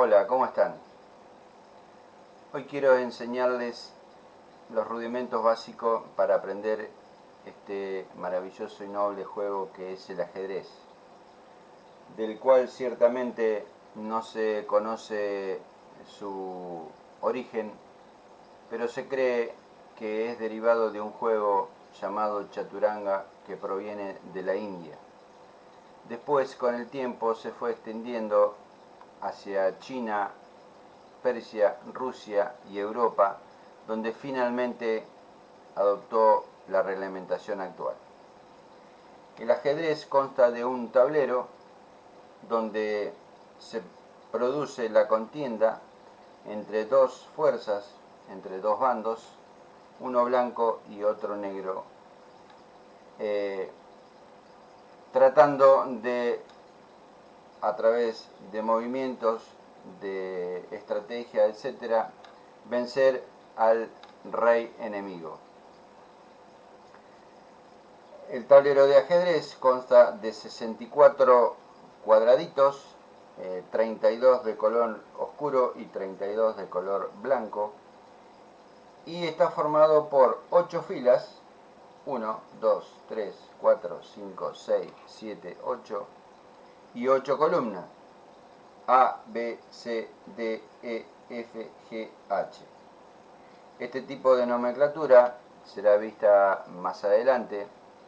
Hola, ¿cómo están? Hoy quiero enseñarles los rudimentos básicos para aprender este maravilloso y noble juego que es el ajedrez, del cual ciertamente no se conoce su origen, pero se cree que es derivado de un juego llamado chaturanga que proviene de la India. Después, con el tiempo, se fue extendiendo hacia China, Persia, Rusia y Europa, donde finalmente adoptó la reglamentación actual. El ajedrez consta de un tablero donde se produce la contienda entre dos fuerzas, entre dos bandos, uno blanco y otro negro, tratando de, a través de movimientos, de estrategia, etcétera, vencer al rey enemigo. El tablero de ajedrez consta de 64 cuadraditos, 32 de color oscuro y 32 de color blanco, y está formado por 8 filas, 1, 2, 3, 4, 5, 6, 7, 8, y 8 columnas, A, B, C, D, E, F, G, H. Este tipo de nomenclatura será vista más adelante,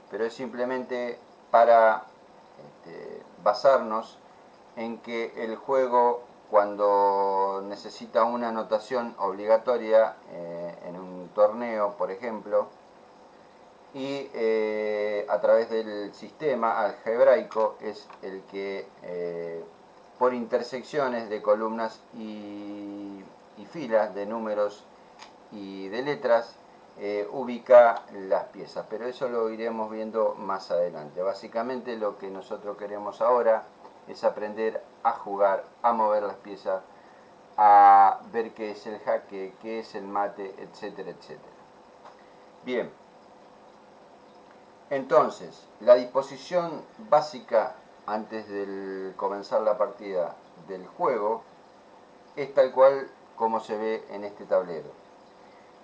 pero es simplemente para basarnos en que el juego, cuando necesita una anotación obligatoria en un torneo, por ejemplo, y a través del sistema algebraico es el que por intersecciones de columnas y filas de números y de letras ubica las piezas, pero eso lo iremos viendo más adelante. Básicamente lo que nosotros queremos ahora es aprender a jugar, a mover las piezas, a ver qué es el jaque, qué es el mate, etcétera, etcétera. Bien, entonces, la disposición básica antes de comenzar la partida del juego es tal cual como se ve en este tablero.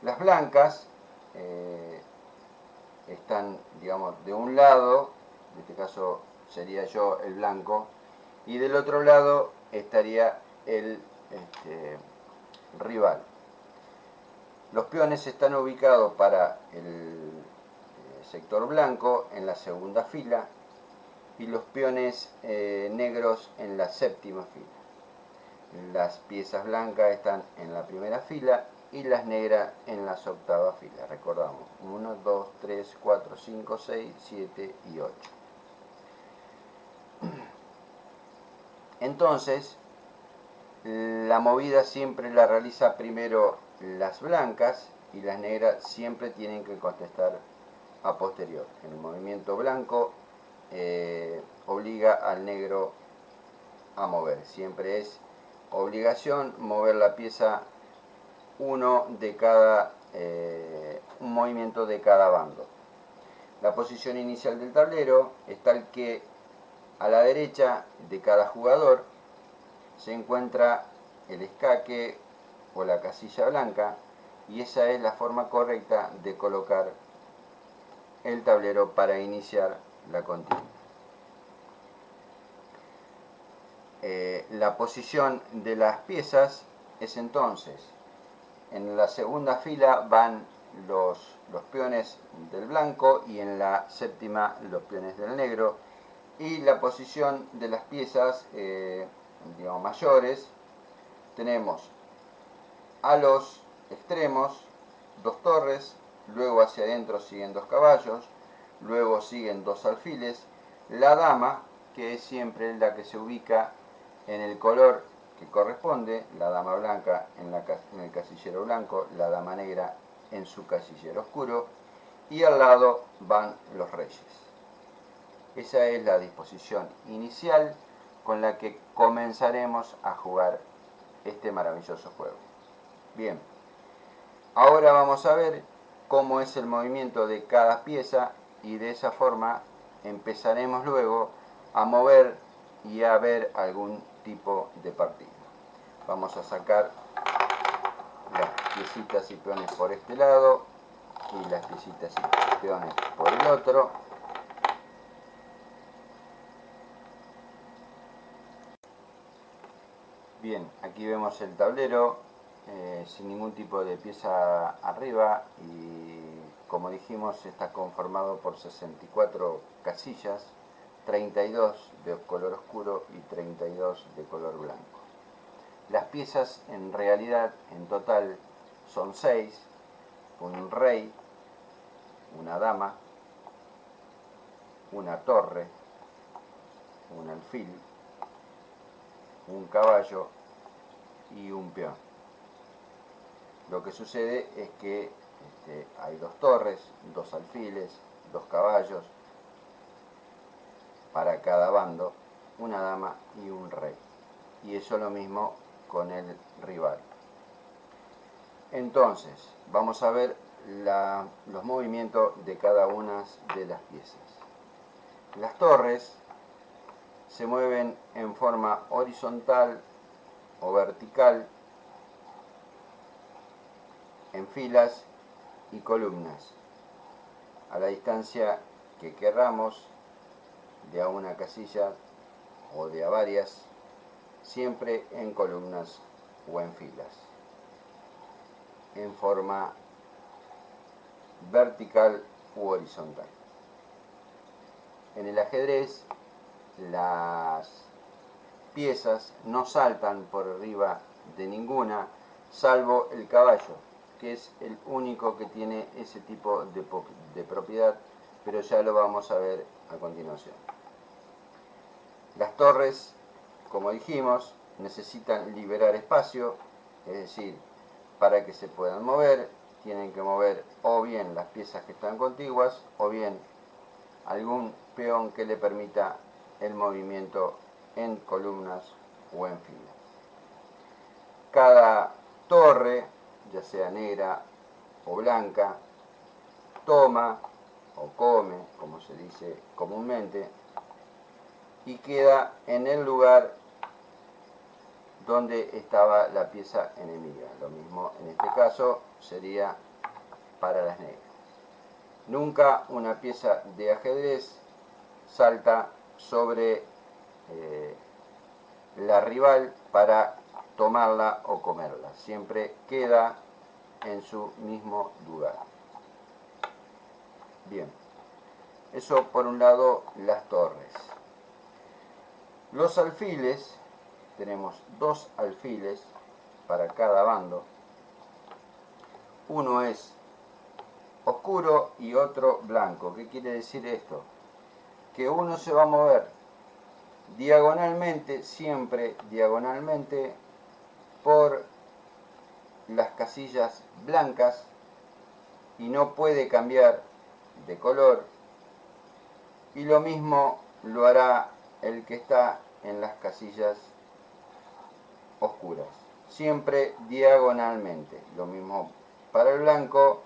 Las blancas están, digamos, de un lado, en este caso sería yo el blanco, y del otro lado estaría el rival. Los peones están ubicados para el sector blanco en la segunda fila y los peones negros en la séptima fila. Las piezas blancas están en la primera fila y las negras en las octavas filas. Recordamos, 1, 2, 3, 4, 5, 6, 7 y 8. Entonces, la movida siempre la realiza primero las blancas y las negras siempre tienen que contestar a posterior. El movimiento blanco obliga al negro a mover. Siempre es obligación mover la pieza uno de cada, un movimiento de cada bando. La posición inicial del tablero es tal que a la derecha de cada jugador se encuentra el escaque o la casilla blanca, y esa es la forma correcta de colocar el tablero para iniciar la contienda. La posición de las piezas es entonces: en la segunda fila van los peones del blanco y en la séptima los peones del negro, y la posición de las piezas digamos mayores, tenemos a los extremos dos torres, luego hacia adentro siguen dos caballos, luego siguen dos alfiles, la dama, que es siempre la que se ubica en el color que corresponde, la dama blanca en el casillero blanco, la dama negra en su casillero oscuro, y al lado van los reyes. Esa es la disposición inicial con la que comenzaremos a jugar este maravilloso juego. Bien, ahora vamos a ver cómo es el movimiento de cada pieza, y de esa forma empezaremos luego a mover y a ver algún tipo de partida. Vamos a sacar las piecitas y peones por este lado y las piecitas y peones por el otro. Bien, aquí vemos el tablero sin ningún tipo de pieza arriba y como dijimos está conformado por 64 casillas, 32 de color oscuro y 32 de color blanco. Las piezas en realidad en total son 6, un rey, una dama, una torre, un alfil, un caballo y un peón. Lo que sucede es que hay 2 torres, 2 alfiles, 2 caballos para cada bando, una dama y un rey. Y eso lo mismo con el rival. Entonces, vamos a ver los movimientos de cada una de las piezas. Las torres se mueven en forma horizontal o vertical, en filas y columnas, a la distancia que querramos, de a una casilla o de a varias, siempre en columnas o en filas, en forma vertical u horizontal. En el ajedrez, las piezas no saltan por arriba de ninguna, salvo el caballo, que es el único que tiene ese tipo de propiedad, pero ya lo vamos a ver a continuación. Las torres, como dijimos, necesitan liberar espacio, es decir, para que se puedan mover, tienen que mover o bien las piezas que están contiguas, o bien algún peón que le permita el movimiento en columnas o en filas. Cada torre, ya sea negra o blanca, toma o come, como se dice comúnmente, y queda en el lugar donde estaba la pieza enemiga. Lo mismo en este caso sería para las negras. Nunca una pieza de ajedrez salta sobre la rival para tomarla o comerla. Siempre queda en su mismo lugar. Bien, eso por un lado las torres. Los alfiles, tenemos 2 alfiles para cada bando. Uno es oscuro y otro blanco. ¿Qué quiere decir esto? Que uno se va a mover diagonalmente, siempre diagonalmente, por las casillas blancas y no puede cambiar de color, y lo mismo lo hará el que está en las casillas oscuras, siempre diagonalmente. Lo mismo para el blanco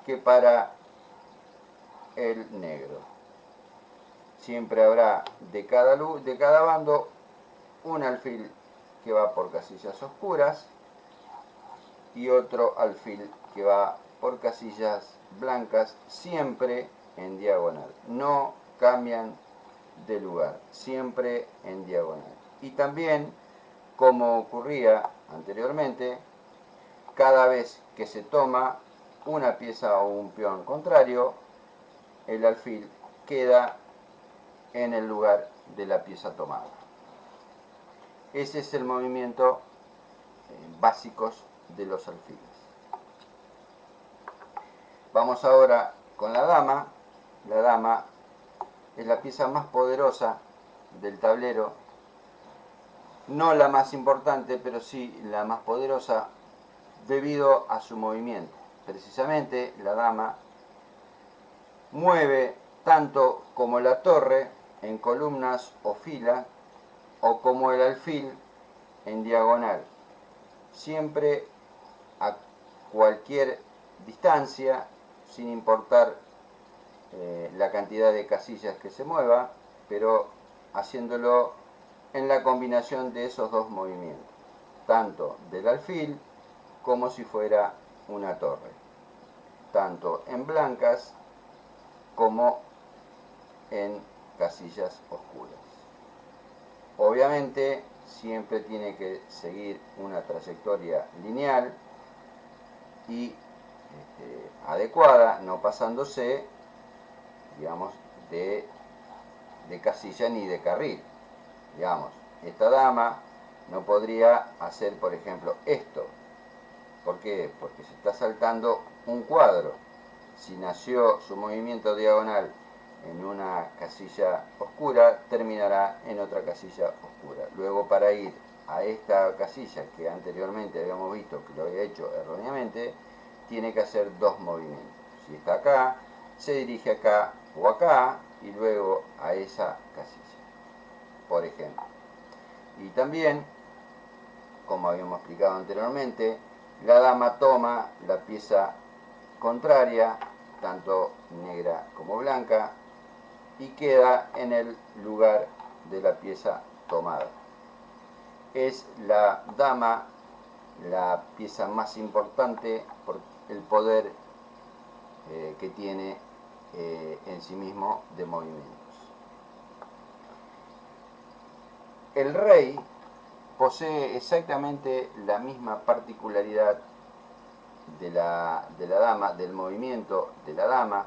que para el negro. Siempre habrá de cada bando un alfil que va por casillas oscuras y otro alfil que va por casillas blancas, siempre en diagonal. No cambian de lugar, siempre en diagonal. Y también, como ocurría anteriormente, cada vez que se toma una pieza o un peón contrario, el alfil queda en el lugar de la pieza tomada. Ese es el movimiento básicos de los alfiles. Vamos ahora con la dama. La dama es la pieza más poderosa del tablero, no la más importante, pero sí la más poderosa debido a su movimiento. Precisamente la dama mueve tanto como la torre en columnas o fila, o como el alfil en diagonal, siempre a cualquier distancia, sin importar la cantidad de casillas que se mueva, pero haciéndolo en la combinación de esos 2 movimientos. tanto del alfil como si fuera una torre, tanto en blancas como en casillas oscuras. Obviamente siempre tiene que seguir una trayectoria lineal y adecuada, no pasándose, digamos, de casilla ni de carril. Digamos, esta dama no podría hacer, por ejemplo, esto. ¿Por qué? Porque se está saltando un cuadro. Si nació su movimiento diagonal en una casilla oscura, terminará en otra casilla oscura. Luego, para ir a esta casilla que anteriormente habíamos visto que lo había hecho erróneamente, tiene que hacer dos movimientos. Si está acá, se dirige acá o acá y luego a esa casilla, por ejemplo. Y también, como habíamos explicado anteriormente, la dama toma la pieza contraria, tanto negra como blanca, y queda en el lugar de la pieza tomada. Es la dama la pieza más importante por el poder que tiene en sí mismo de movimientos. El rey posee exactamente la misma particularidad de la dama, del movimiento de la dama,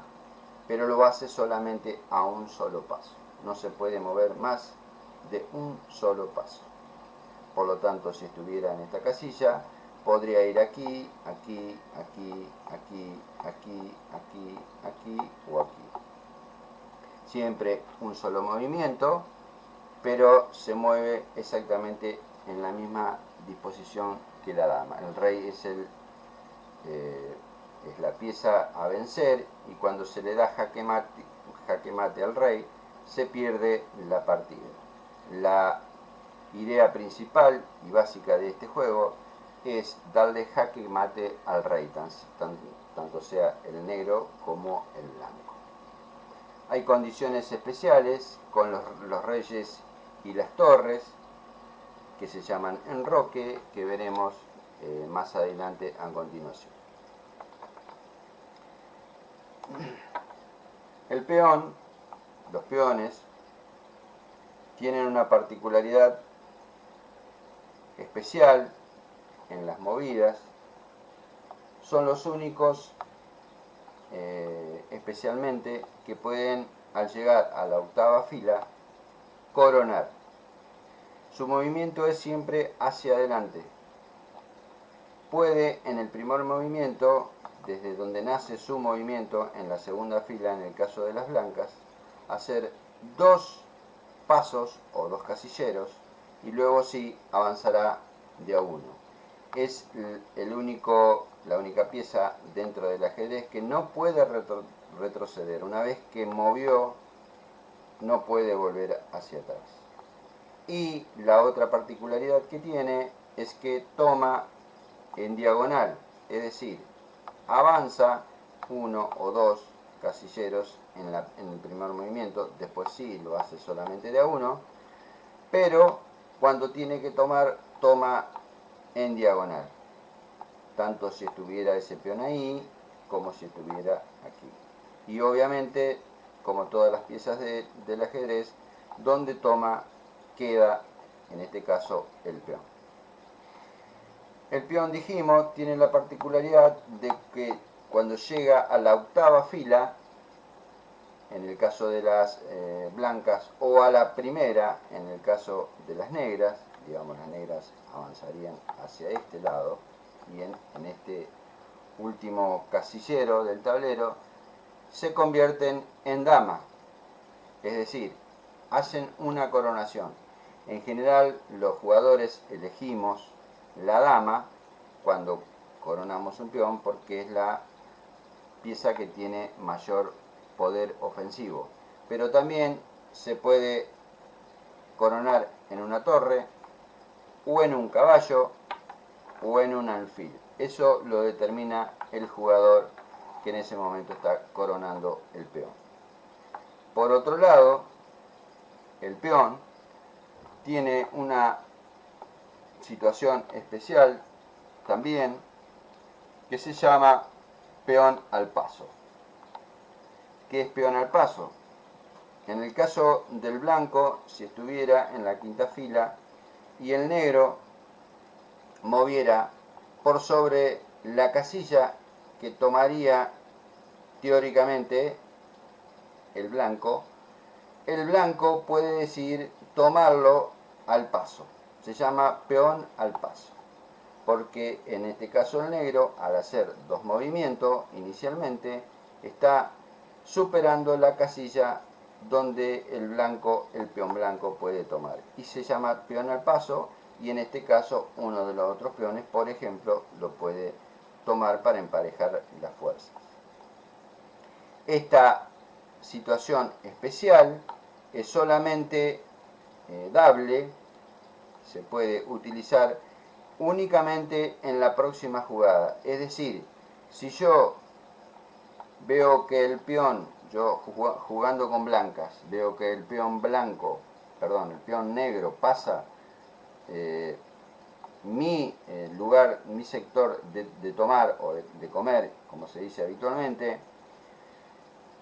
pero lo hace solamente a un solo paso. No se puede mover más de un solo paso. Por lo tanto, si estuviera en esta casilla, podría ir aquí, aquí, aquí, aquí, aquí, aquí, aquí o aquí. Siempre un solo movimiento, pero se mueve exactamente en la misma disposición que la dama. El rey es la pieza a vencer, y cuando se le da jaque mate al rey, se pierde la partida. La idea principal y básica de este juego es darle jaque mate al rey, tanto sea el negro como el blanco. Hay condiciones especiales con los reyes y las torres, que se llaman enroque, que veremos más adelante a continuación. El peón, los peones, tienen una particularidad especial en las movidas. Son los únicos, especialmente, que pueden, al llegar a la octava fila, coronar. Su movimiento es siempre hacia adelante. Puede, en el primer movimiento, desde donde nace su movimiento, en la segunda fila, en el caso de las blancas, hacer dos pasos o dos casilleros, y luego sí avanzará de a uno. Es la única pieza dentro del ajedrez que no puede retroceder. Una vez que movió, no puede volver hacia atrás. Y la otra particularidad que tiene es que toma en diagonal, es decir, avanza uno o dos casilleros en el primer movimiento, después sí lo hace solamente de a uno, pero cuando tiene que tomar, toma en diagonal, tanto si estuviera ese peón ahí como si estuviera aquí. Y obviamente, como todas las piezas del ajedrez, donde toma queda, en este caso, el peón. El peón, dijimos, tiene la particularidad de que cuando llega a la octava fila, en el caso de las blancas, o a la primera, en el caso de las negras, digamos, las negras avanzarían hacia este lado, y en este último casillero del tablero, se convierten en dama, es decir, hacen una coronación. En general, los jugadores elegimos la dama cuando coronamos un peón, porque es la pieza que tiene mayor poder ofensivo. Pero también se puede coronar en una torre, o en un caballo, o en un alfil. Eso lo determina el jugador que en ese momento está coronando el peón. Por otro lado, el peón tiene una situación especial también que se llama peón al paso. ¿Qué es peón al paso? En el caso del blanco, si estuviera en la quinta fila y el negro moviera por sobre la casilla que tomaría teóricamente el blanco puede decidir tomarlo al paso. Se llama peón al paso, porque en este caso el negro, al hacer dos movimientos inicialmente, está superando la casilla donde el peón blanco puede tomar. Y se llama peón al paso, y en este caso uno de los otros peones, por ejemplo, lo puede tomar para emparejar las fuerzas. Esta situación especial es solamente dable, se puede utilizar únicamente en la próxima jugada. Es decir, si yo veo que el peón, yo jugando con blancas, veo que el peón negro pasa mi lugar, mi sector de tomar o de comer, como se dice habitualmente,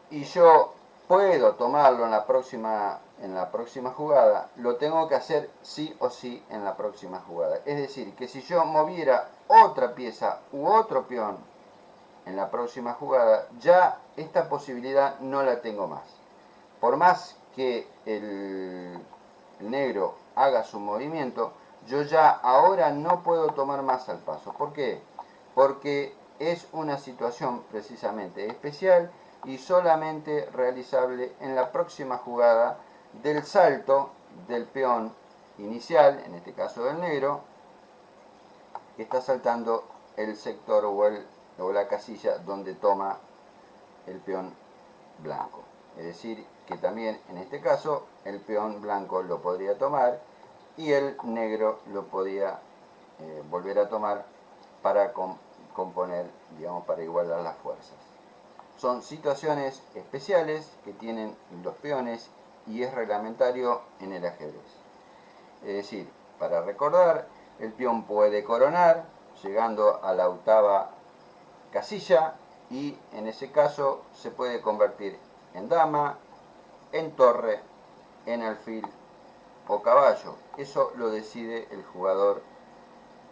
y yo puedo tomarlo en la próxima jugada, lo tengo que hacer sí o sí en la próxima jugada. Es decir, que si yo moviera otra pieza u otro peón en la próxima jugada, ya esta posibilidad no la tengo más. Por más que el negro haga su movimiento, yo ya ahora no puedo tomar más al paso. ¿Por qué? Porque es una situación precisamente especial y solamente realizable en la próxima jugada del salto del peón inicial, en este caso del negro, que está saltando el sector o la casilla donde toma el peón blanco. Es decir, que también en este caso el peón blanco lo podría tomar y el negro lo podía volver a tomar para componer, digamos, para igualar las fuerzas. Son situaciones especiales que tienen los peones y es reglamentario en el ajedrez. Es decir, para recordar, el peón puede coronar llegando a la octava casilla y en ese caso se puede convertir en dama, en torre, en alfil o caballo. Eso lo decide el jugador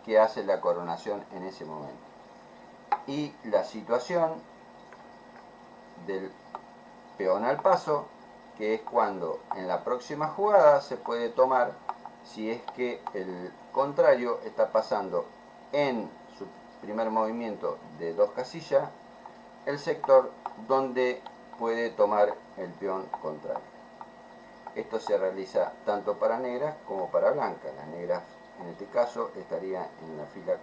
que hace la coronación en ese momento. Y la situación del peón al paso, que es cuando en la próxima jugada se puede tomar si es que el contrario está pasando en su primer movimiento de dos casillas el sector donde puede tomar el peón contrario. Esto se realiza tanto para negras como para blancas. Las negras en este caso estarían en la fila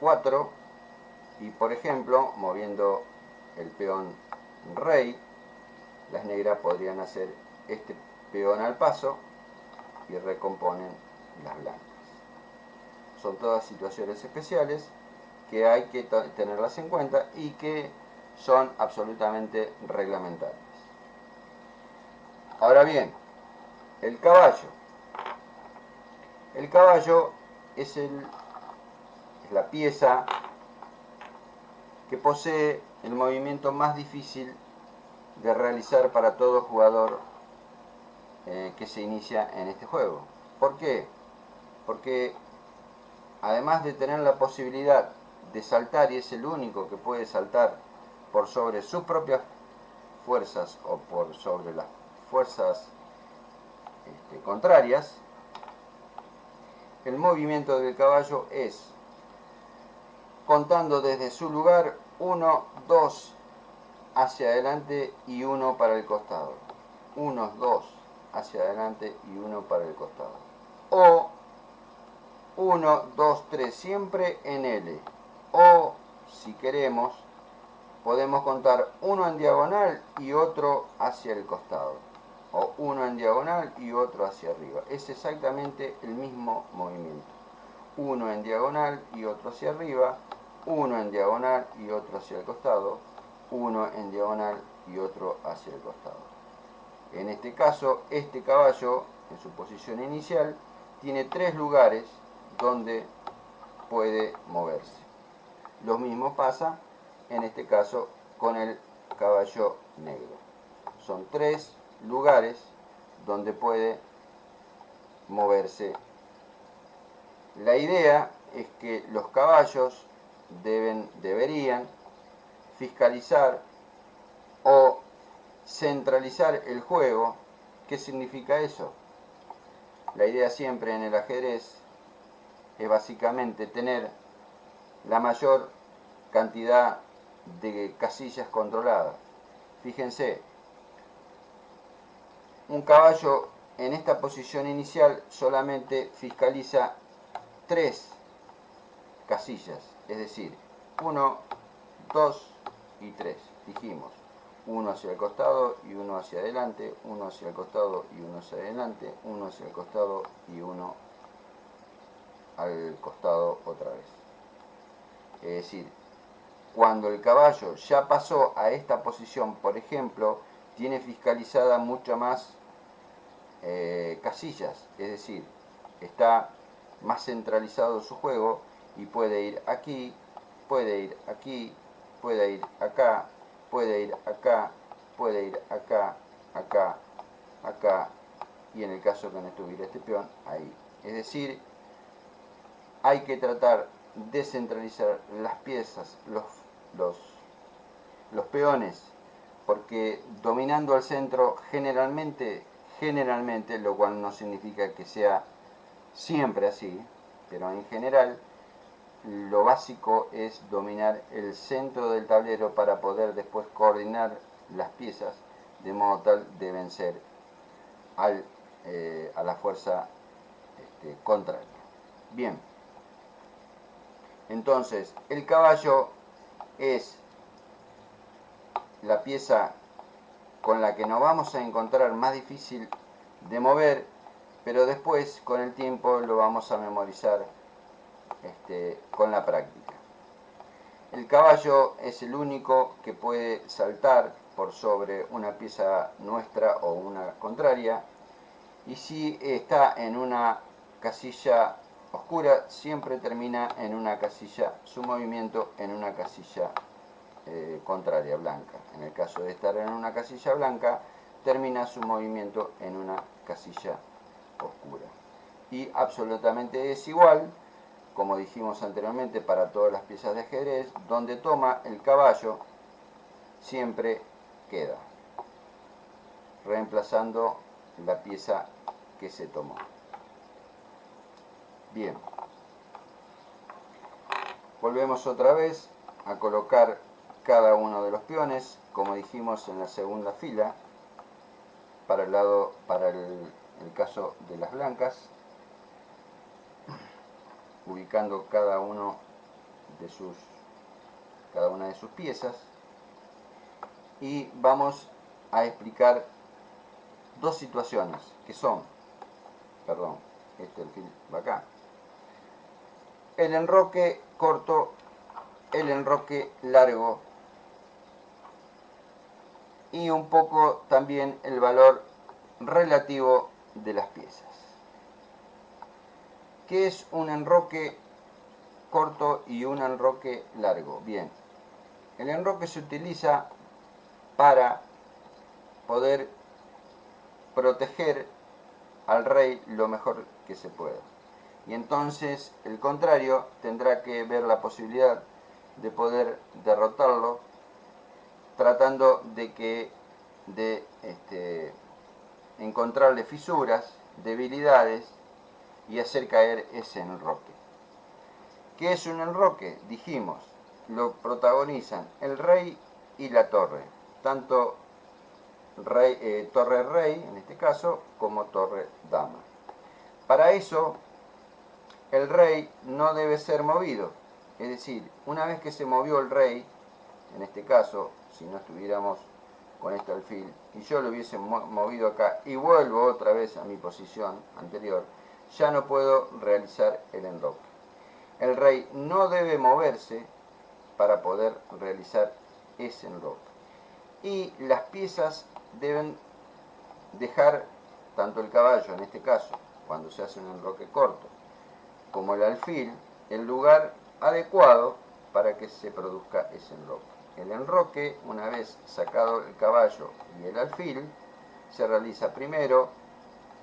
4 y por ejemplo moviendo el peón rey, las negras podrían hacer este peón al paso y recomponen las blancas. Son todas situaciones especiales que hay que tenerlas en cuenta y que son absolutamente reglamentarias. Ahora bien, el caballo. El caballo es la pieza que posee el movimiento más difícil de realizar para todo jugador que se inicia en este juego. ¿Por qué? Porque además de tener la posibilidad de saltar, y es el único que puede saltar por sobre sus propias fuerzas o por sobre las fuerzas contrarias, el movimiento del caballo es contando desde su lugar 1, 2 hacia adelante y 1 para el costado. 1, 2 hacia adelante y 1 para el costado. O 1, 2, 3 siempre en L. O si queremos podemos contar uno en diagonal y otro hacia el costado. O uno en diagonal y otro hacia arriba. Es exactamente el mismo movimiento. Uno en diagonal y otro hacia arriba. Uno en diagonal y otro hacia el costado. Uno en diagonal y otro hacia el costado. En este caso, este caballo, en su posición inicial, tiene 3 lugares donde puede moverse. Lo mismo pasa en este caso con el caballo negro. Son 3 lugares donde puede moverse. La idea es que los caballos deberían fiscalizar o centralizar el juego. ¿Qué significa eso? La idea siempre en el ajedrez es básicamente tener la mayor cantidad de casillas controladas. Fíjense, un caballo en esta posición inicial solamente fiscaliza 3 casillas, es decir, 1, 2 y 3. Dijimos, uno hacia el costado y uno hacia adelante, uno hacia el costado y uno hacia adelante, uno hacia el costado y uno al costado otra vez. Es decir, cuando el caballo ya pasó a esta posición, por ejemplo, tiene fiscalizada mucho más casillas, es decir, está más centralizado su juego y puede ir aquí, puede ir aquí, puede ir acá, puede ir acá, puede ir acá, acá, acá, y en el caso que no estuviera este peón, ahí. Es decir, hay que tratar de centralizar las piezas, los peones, porque dominando al centro generalmente, lo cual no significa que sea siempre así, pero en general lo básico es dominar el centro del tablero para poder después coordinar las piezas de modo tal de vencer a la fuerza contraria. Bien, entonces el caballo es la pieza con la que nos vamos a encontrar más difícil de mover, pero después con el tiempo lo vamos a memorizar con la práctica. El caballo es el único que puede saltar por sobre una pieza nuestra o una contraria, y si está en una casilla oscura, siempre termina en una casilla, su movimiento en una casilla contraria, blanca. En el caso de estar en una casilla blanca, termina su movimiento en una casilla oscura. Y absolutamente es igual, como dijimos anteriormente, para todas las piezas de ajedrez, donde toma el caballo siempre queda, reemplazando la pieza que se tomó. Bien, volvemos otra vez a colocar cada uno de los peones, como dijimos en la segunda fila, para el caso de las blancas, ubicando cada una de sus piezas, y vamos a explicar dos situaciones que son, el fil va acá, el enroque corto, el enroque largo, y un poco también el valor relativo de las piezas. ¿Qué es un enroque corto y un enroque largo? Bien, el enroque se utiliza para poder proteger al rey lo mejor que se pueda. Y entonces el contrario tendrá que ver la posibilidad de poder derrotarlo, tratando de encontrarle fisuras, debilidades y hacer caer ese enroque. ¿Qué es un enroque? Dijimos, lo protagonizan el rey y la torre, tanto torre rey en este caso como torre dama. Para eso el rey no debe ser movido, es decir, una vez que se movió el rey, en este caso, si no estuviéramos con este alfil y yo lo hubiese movido acá y vuelvo otra vez a mi posición anterior, ya no puedo realizar el enroque. El rey no debe moverse para poder realizar ese enroque. Y las piezas deben dejar, tanto el caballo en este caso cuando se hace un enroque corto, como el alfil, el lugar adecuado para que se produzca ese enroque. El enroque, una vez sacado el caballo y el alfil, se realiza primero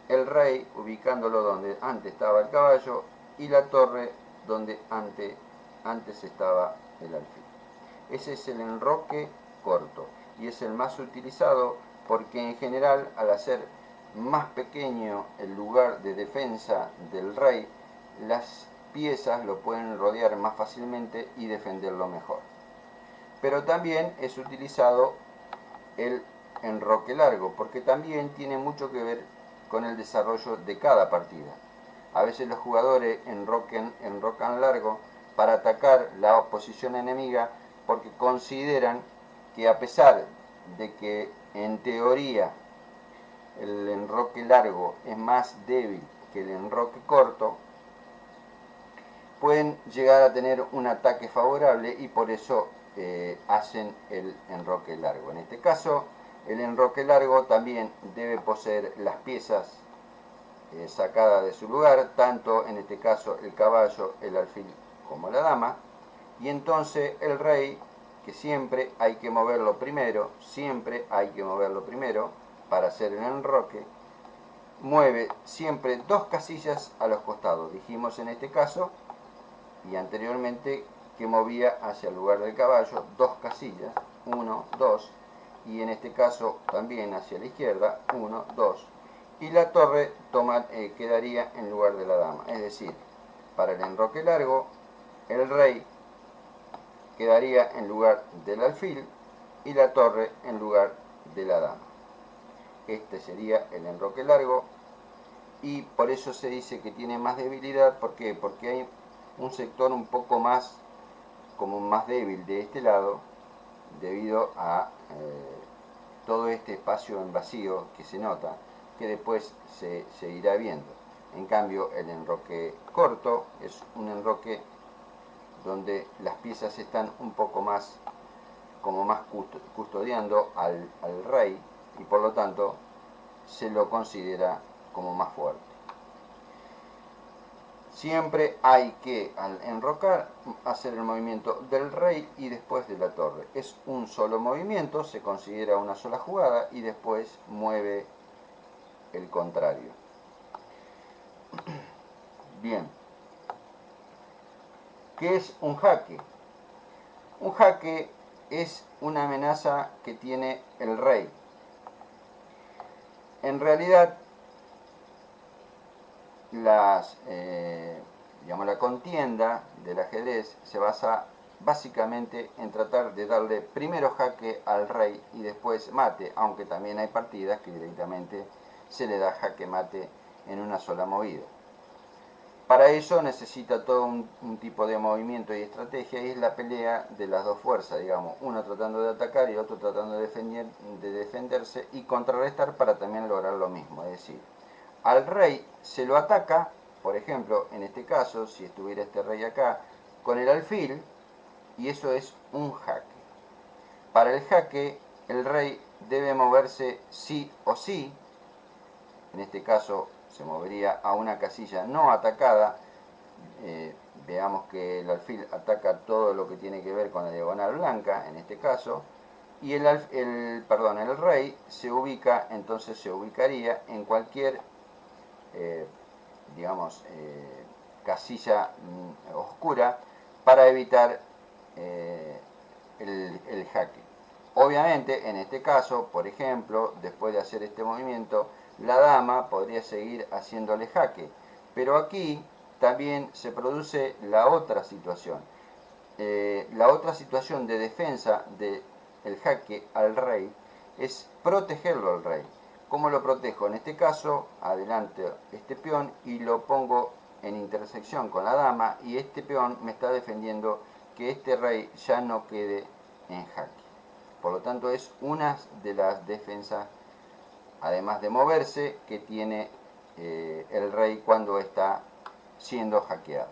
el rey ubicándolo donde antes estaba el caballo y la torre donde antes estaba el alfil. Ese es el enroque corto y es el más utilizado porque en general, al hacer más pequeño el lugar de defensa del rey, las piezas lo pueden rodear más fácilmente y defenderlo mejor. Pero también es utilizado el enroque largo, porque también tiene mucho que ver con el desarrollo de cada partida. A veces los jugadores enrocan largo para atacar la posición enemiga porque consideran que, a pesar de que en teoría el enroque largo es más débil que el enroque corto, pueden llegar a tener un ataque favorable y por eso hacen el enroque largo. En este caso, el enroque largo también debe poseer las piezas sacadas de su lugar, tanto en este caso el caballo, el alfil como la dama, y entonces el rey, que siempre hay que moverlo primero, para hacer el enroque, mueve siempre 2 casillas a los costados. Dijimos en este caso y anteriormente que movía hacia el lugar del caballo 2 casillas, 1, 2, y en este caso también hacia la izquierda, 1, 2, y la torre quedaría en lugar de la dama. Es decir, para el enroque largo, el rey quedaría en lugar del alfil y la torre en lugar de la dama. Este sería el enroque largo y por eso se dice que tiene más debilidad. ¿Por qué? Porque hay un sector un poco más, como más débil de este lado, debido a todo este espacio en vacío que se nota, que después se irá viendo. En cambio, el enroque corto es un enroque donde las piezas están un poco más, como más custodiando al rey, y por lo tanto se lo considera como más fuerte. Siempre hay que, al enrocar, hacer el movimiento del rey y después de la torre. Es un solo movimiento, se considera una sola jugada y después mueve el contrario. Bien. ¿Qué es un jaque? Un jaque es una amenaza que tiene el rey. En realidad, la contienda del ajedrez se basa básicamente en tratar de darle primero jaque al rey y después mate, aunque también hay partidas que directamente se le da jaque mate en una sola movida. Para eso necesita todo un tipo de movimiento y estrategia, y es la pelea de las dos fuerzas, digamos, uno tratando de atacar y otro tratando de defenderse y contrarrestar para también lograr lo mismo. Es decir, al rey se lo ataca, por ejemplo, en este caso, si estuviera este rey acá, con el alfil, y eso es un jaque. Para el jaque, el rey debe moverse sí o sí, en este caso se movería a una casilla no atacada. Veamos que el alfil ataca todo lo que tiene que ver con la diagonal blanca, en este caso, y el rey se ubica, entonces se ubicaría en cualquier, casilla oscura para evitar el jaque. Obviamente, en este caso, por ejemplo, después de hacer este movimiento, la dama podría seguir haciéndole jaque, pero aquí también se produce la otra situación. La otra situación de defensa del jaque al rey es protegerlo al rey. ¿Cómo lo protejo? En este caso, adelanto este peón y lo pongo en intersección con la dama, y este peón me está defendiendo que este rey ya no quede en jaque. Por lo tanto, es una de las defensas, además de moverse, que tiene el rey cuando está siendo hackeado.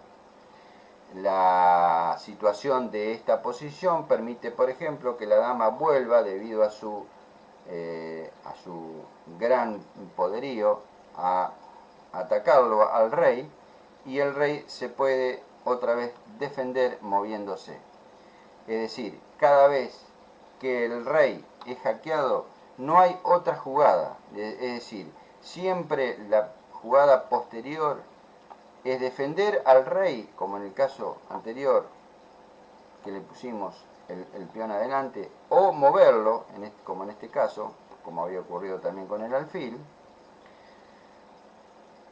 La situación de esta posición permite, por ejemplo, que la dama vuelva, debido a su gran poderío, a atacarlo al rey y el rey se puede otra vez defender moviéndose. Es decir, cada vez que el rey es hackeado, no hay otra jugada. Es decir, siempre la jugada posterior es defender al rey, como en el caso anterior, que le pusimos el peón adelante, o moverlo, como en este caso, como había ocurrido también con el alfil.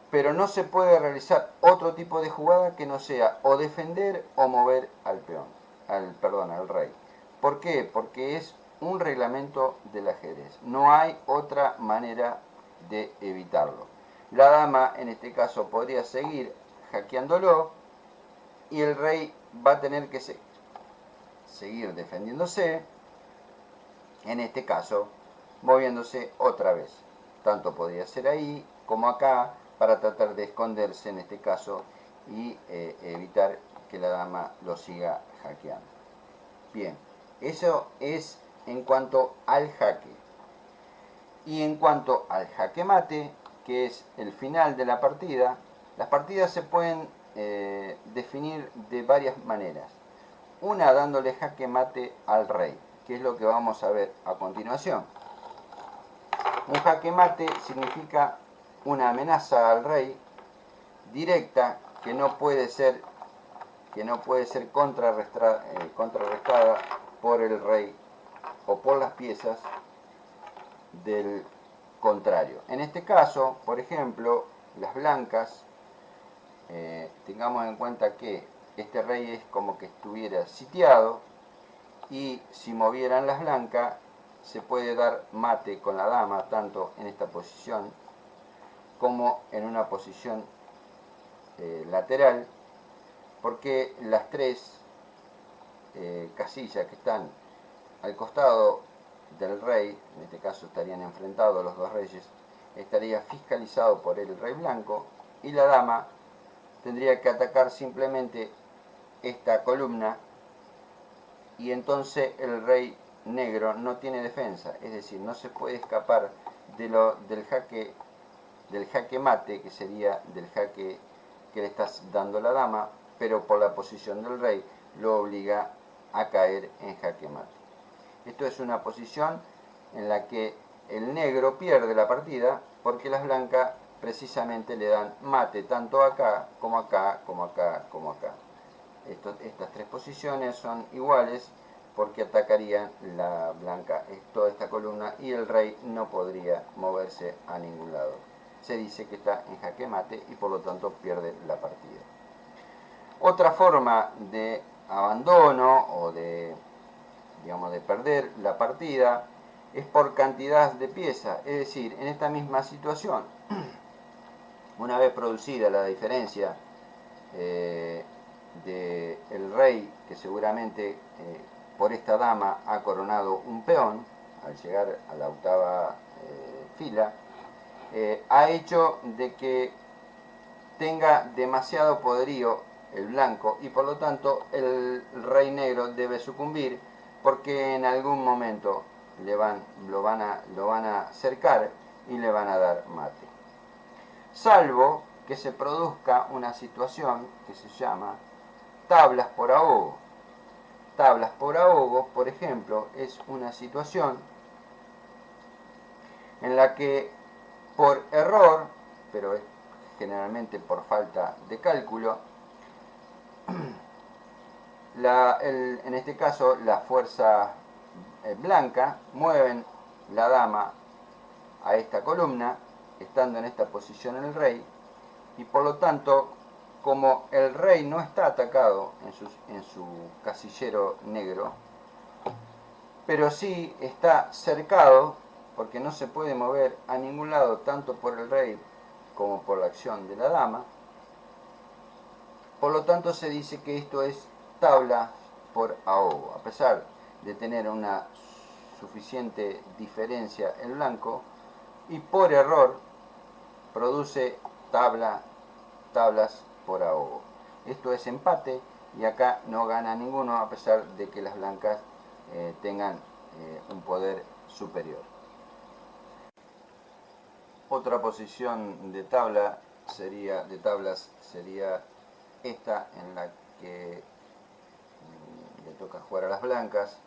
Pero no se puede realizar otro tipo de jugada que no sea o defender o mover al peón, al rey. ¿Por qué? Porque es un reglamento del ajedrez. No hay otra manera de evitarlo. La dama, en este caso, podría seguir hackeándolo y el rey va a tener que seguir defendiéndose, en este caso, moviéndose otra vez. Tanto podría ser ahí como acá, para tratar de esconderse en este caso y evitar que la dama lo siga hackeando. Bien, eso es en cuanto al jaque. Y en cuanto al jaque mate, que es el final de la partida, las partidas se pueden definir de varias maneras. Una, dándole jaque mate al rey, que es lo que vamos a ver a continuación. Un jaque mate significa una amenaza al rey directa que no puede ser contrarrestada por el rey o por las piezas del contrario. En este caso, por ejemplo, las blancas, tengamos en cuenta que este rey es como que estuviera sitiado y si movieran las blancas se puede dar mate con la dama, tanto en esta posición como en una posición lateral, porque las tres casillas que están al costado del rey, en este caso estarían enfrentados los dos reyes, estaría fiscalizado por el rey blanco y la dama tendría que atacar simplemente esta columna y entonces el rey negro no tiene defensa, es decir, no se puede escapar del jaque mate, que sería del jaque que le estás dando la dama, pero por la posición del rey lo obliga a caer en jaque mate. Esto es una posición en la que el negro pierde la partida porque las blancas precisamente le dan mate tanto acá, como acá, como acá, como acá. Estas tres posiciones son iguales porque atacarían la blanca toda esta columna y el rey no podría moverse a ningún lado. Se dice que está en jaque mate y por lo tanto pierde la partida. Otra forma de abandono o de perder la partida es por cantidad de piezas, es decir, en esta misma situación, una vez producida la diferencia del rey, que seguramente por esta dama ha coronado un peón al llegar a la octava fila, ha hecho de que tenga demasiado poderío el blanco y por lo tanto el rey negro debe sucumbir porque en algún momento lo van a cercar y le van a dar mate. Salvo que se produzca una situación que se llama tablas por ahogo. Tablas por ahogo, por ejemplo, es una situación en la que por error, pero es generalmente por falta de cálculo, en este caso la fuerza blanca mueven la dama a esta columna, estando en esta posición el rey, y por lo tanto, como el rey no está atacado en su casillero negro, pero sí está cercado, porque no se puede mover a ningún lado, tanto por el rey como por la acción de la dama, por lo tanto se dice que esto es tabla por ahogo. A pesar de tener una suficiente diferencia el blanco, y por error produce tablas por ahogo. Esto es empate y acá no gana ninguno a pesar de que las blancas tengan un poder superior. Otra posición de tabla sería de tablas sería esta, en la que le toca jugar a las blancas,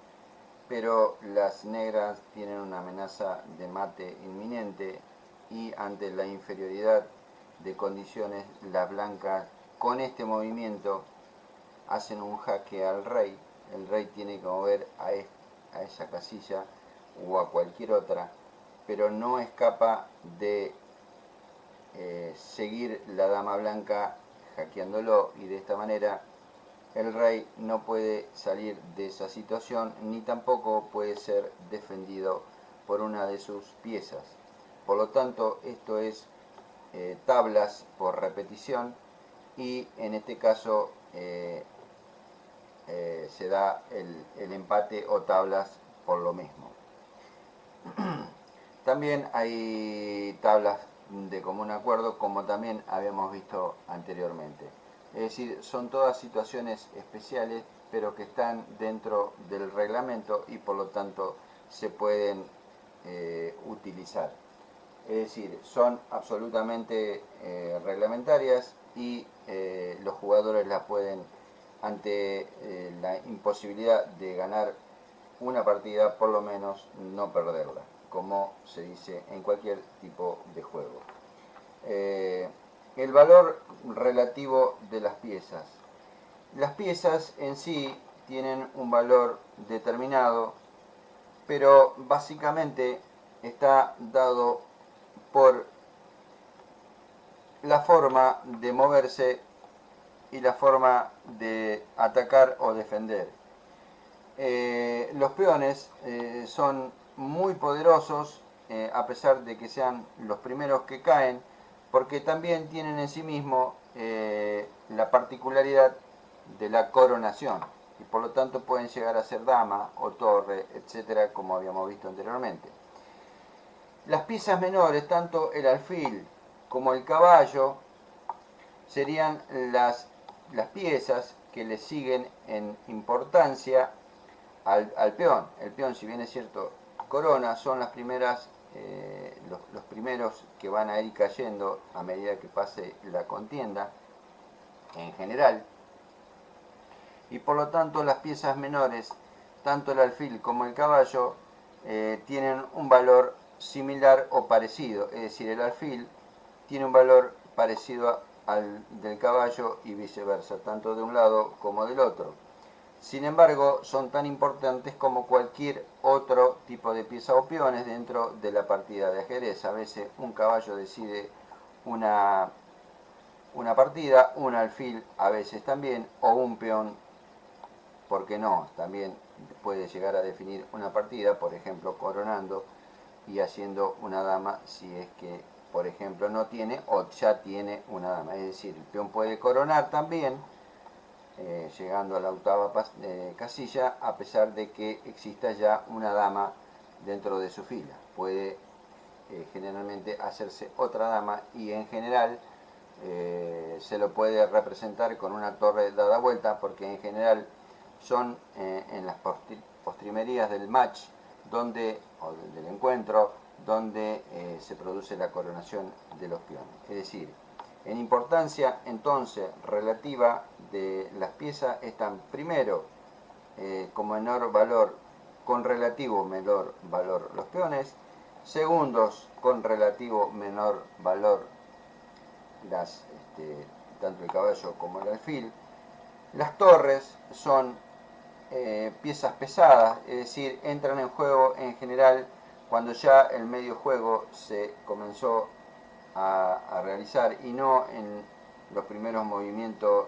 pero las negras tienen una amenaza de mate inminente y ante la inferioridad de condiciones, las blancas con este movimiento hacen un jaque al rey. El rey tiene que mover a esa casilla o a cualquier otra, pero no escapa de seguir la dama blanca hackeándolo, y de esta manera el rey no puede salir de esa situación ni tampoco puede ser defendido por una de sus piezas. Por lo tanto, esto es tablas por repetición, y en este caso se da el empate o tablas por lo mismo. También hay tablas de común acuerdo, como también habíamos visto anteriormente. Es decir, son todas situaciones especiales, pero que están dentro del reglamento y por lo tanto se pueden utilizar. Es decir, son absolutamente reglamentarias y los jugadores las pueden, ante la imposibilidad de ganar una partida, por lo menos no perderla, como se dice en cualquier tipo de juego. El valor relativo de las piezas. Las piezas en sí tienen un valor determinado, pero básicamente está dado por la forma de moverse y la forma de atacar o defender. Los peones son muy poderosos, a pesar de que sean los primeros que caen, porque también tienen en sí mismo la particularidad de la coronación, y por lo tanto pueden llegar a ser dama o torre, etcétera, como habíamos visto anteriormente. Las piezas menores, tanto el alfil como el caballo, serían las piezas que le siguen en importancia al peón. El peón, si bien es cierto, corona, son las primeras, los primeros que van a ir cayendo a medida que pase la contienda en general, y por lo tanto las piezas menores, tanto el alfil como el caballo, tienen un valor similar o parecido. Es decir, el alfil tiene un valor parecido al del caballo y viceversa, tanto de un lado como del otro. Sin embargo, son tan importantes como cualquier otro tipo de pieza o peones dentro de la partida de ajedrez. A veces un caballo decide una partida, un alfil a veces también, o un peón, ¿por qué no? También puede llegar a definir una partida, por ejemplo, coronando y haciendo una dama, si es que, por ejemplo, no tiene o ya tiene una dama. Es decir, el peón puede coronar también, llegando a la octava casilla, a pesar de que exista ya una dama dentro de su fila. Puede generalmente hacerse otra dama, y en general se lo puede representar con una torre dada vuelta, porque en general son en las postrimerías del match, donde, o del encuentro, donde se produce la coronación de los peones. Es decir, en importancia entonces relativa de las piezas están primero con menor valor, con relativo menor valor los peones, segundos con relativo menor valor tanto el caballo como el alfil. Las torres son piezas pesadas, es decir, entran en juego en general cuando ya el medio juego se comenzó a realizar, y no en los primeros movimientos,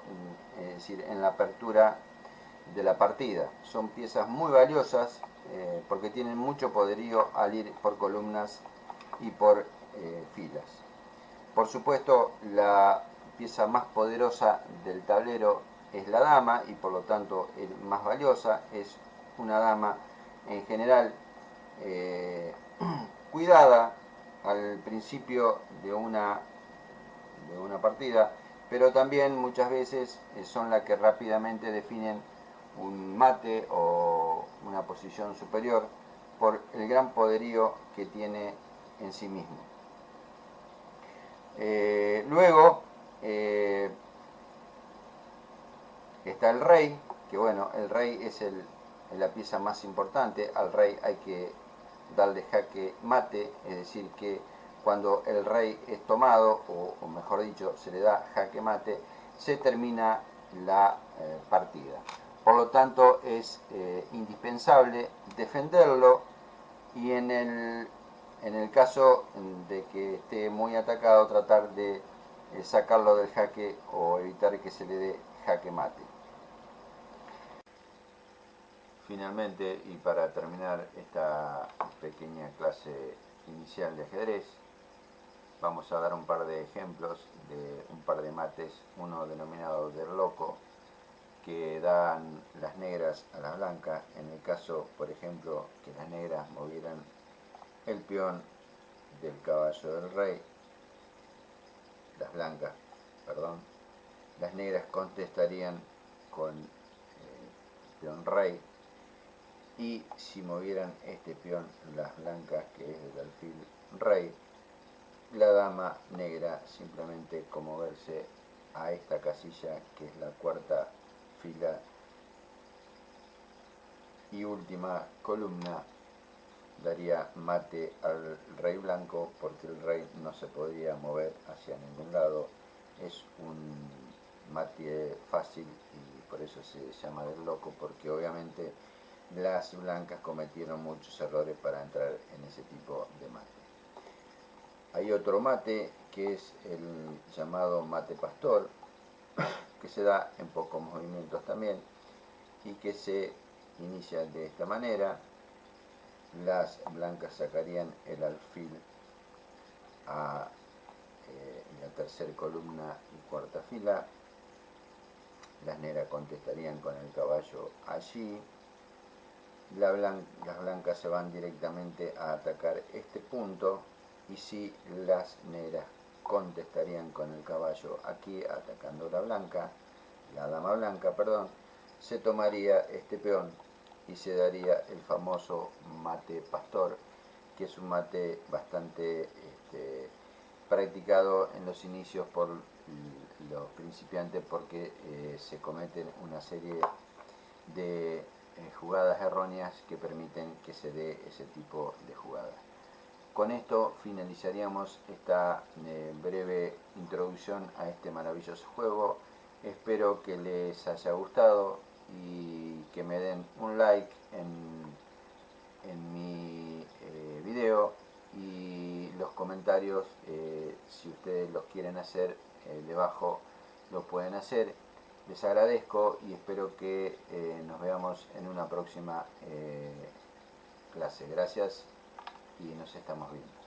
es decir, en la apertura de la partida. Son piezas muy valiosas porque tienen mucho poderío al ir por columnas y por filas. Por supuesto, la pieza más poderosa del tablero es la dama, y por lo tanto más valiosa. Es una dama en general cuidada al principio de una partida, pero también muchas veces son las que rápidamente definen un mate o una posición superior por el gran poderío que tiene en sí mismo. Luego está el rey, que bueno, el rey es la pieza más importante. Al rey hay que darle jaque mate, es decir que cuando el rey es tomado, o mejor dicho, se le da jaque mate, se termina la partida. Por lo tanto, es indispensable defenderlo, y en el caso de que esté muy atacado, tratar de sacarlo del jaque o evitar que se le dé jaque mate. Finalmente, y para terminar esta pequeña clase inicial de ajedrez, vamos a dar un par de ejemplos de un par de mates, uno denominado del loco, que dan las negras a las blancas. En el caso, por ejemplo, que las negras movieran el peón del caballo del rey, las blancas, perdón, las negras contestarían con peón rey, y si movieran este peón las blancas, que es el alfil rey, la dama negra simplemente con moverse a esta casilla, que es la cuarta fila y última columna, daría mate al rey blanco, porque el rey no se podría mover hacia ningún lado. Es un mate fácil y por eso se llama del loco, porque obviamente las blancas cometieron muchos errores para entrar en ese tipo de mate. Hay otro mate que es el llamado mate pastor, que se da en pocos movimientos también, y que se inicia de esta manera. Las blancas sacarían el alfil a la tercera columna y cuarta fila, las negras contestarían con el caballo allí, las blancas se van directamente a atacar este punto, y si las negras contestarían con el caballo aquí atacando la dama blanca, perdón, se tomaría este peón y se daría el famoso mate pastor, que es un mate bastante practicado en los inicios por los principiantes, porque se cometen una serie de jugadas erróneas que permiten que se dé ese tipo de jugadas. Con esto finalizaríamos esta breve introducción a este maravilloso juego. Espero que les haya gustado y que me den un like en mi video, y los comentarios, si ustedes los quieren hacer, debajo lo pueden hacer. Les agradezco y espero que nos veamos en una próxima clase. Gracias y nos estamos viendo.